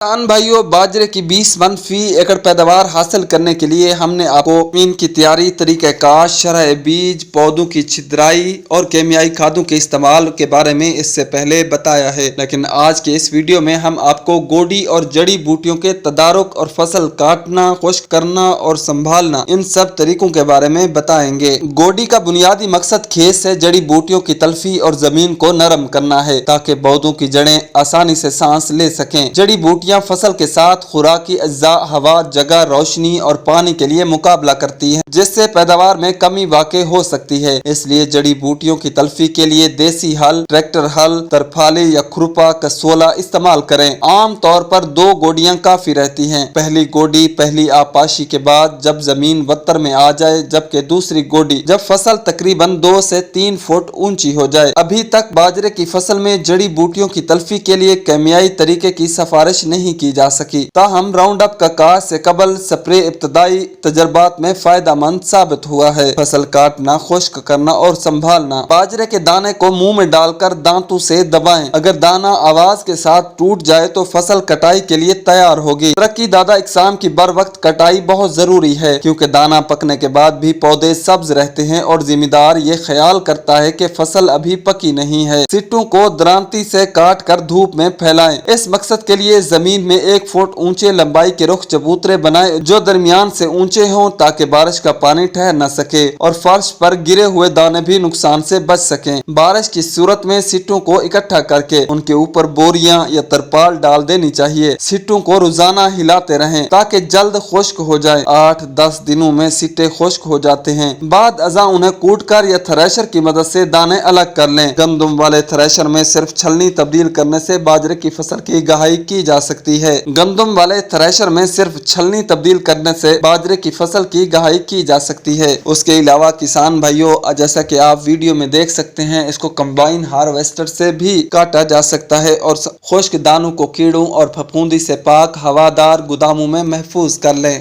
किसान भाइयों, बाजरे की 20 मन फी एकड़ पैदावार हासिल करने के लिए हमने आपको जमीन की तैयारी, तरीक़ाकार, शरह बीज, पौधों की छिद्राई और केमियाई खादों के इस्तेमाल के बारे में इससे पहले बताया है। लेकिन आज के इस वीडियो में हम आपको गोडी और जड़ी बूटियों के तदारुक और फसल काटना, खुश्क करना और संभालना, इन सब तरीकों के बारे में बताएंगे। गोडी का बुनियादी मकसद खेत से जड़ी बूटियों की तलफी और जमीन को नरम करना है ताकि पौधों की जड़ें आसानी से सांस ले सकें। जड़ी बूटियां फसल के साथ खुराकी अज्जा, हवा, जगह, रोशनी और पानी के लिए मुकाबला करती हैं, जिससे पैदावार में कमी वाक़ई हो सकती है। इसलिए जड़ी बूटियों की तलफी के लिए देसी हल, ट्रैक्टर हल, तरफाले या खुरपा, कसोला इस्तेमाल करें। आम तौर पर 2 गोडियां काफी रहती हैं। पहली गोडी पहली आपाशी के बाद जब जमीन बत्तर में आ जाए, जबकि दूसरी गोडी जब फसल तकरीबन 2 से 3 फुट ऊंची हो जाए। अभी तक बाजरे की फसल में जड़ी बूटियों की तलफी के लिए केमियाई तरीके की सिफारिश नहीं की जा सकी, ताहम राउंड अप का काश से कबल स्प्रे इब्तदाई तजर्बात में फायदेमंद साबित हुआ है। फसल काटना, खुश्क करना और संभालना। बाजरे के दाने को मुंह में डालकर दांतों से दबाएं। अगर दाना आवाज के साथ टूट जाए तो फसल कटाई के लिए तैयार होगी। तरक्की दादा इकसाम की बर वक्त कटाई बहुत जरूरी है, क्योंकि दाना पकने के बाद भी पौधे सब्ज रहते हैं और जिम्मेदार ये ख्याल करता है कि फसल अभी पकी नहीं है। सिट्टों को दरांती से काट कर धूप में फैलाएं। इस मकसद के लिए जमीन में 1 फुट ऊंचे लंबाई के रुख चबूतरे बनाएं जो दरमियान से ऊंचे हों, ताकि बारिश का पानी ठहर न सके और फर्श पर गिरे हुए दाने भी नुकसान से बच सकें। बारिश की सूरत में सिट्टों को इकट्ठा करके उनके ऊपर बोरियां या तरपाल डाल देनी चाहिए। सिट्टों को रोजाना हिलाते रहें ताकि जल्द खुश्क हो जाए। 8-10 दिनों में सिट्टे खुश्क हो जाते हैं। बाद अज़ा उन्हें कूटकर या थ्रेशर की मदद से दाने अलग कर लें। गंदम वाले थ्रेशर में सिर्फ छलनी तब्दील करने से बाजरे की फसल की गहाई की जा सकती है। गंदम वाले थ्रेशर में सिर्फ छलनी तब्दील करने से बाजरे की फसल की गहाई की जा सकती है। उसके अलावा किसान भाइयों, जैसा कि आप वीडियो में देख सकते हैं, इसको कंबाइन हार्वेस्टर से भी काटा जा सकता है और खुश्क दानों को कीड़ों और फफूंदी से पाक हवादार गोदामों में महफूज कर लें।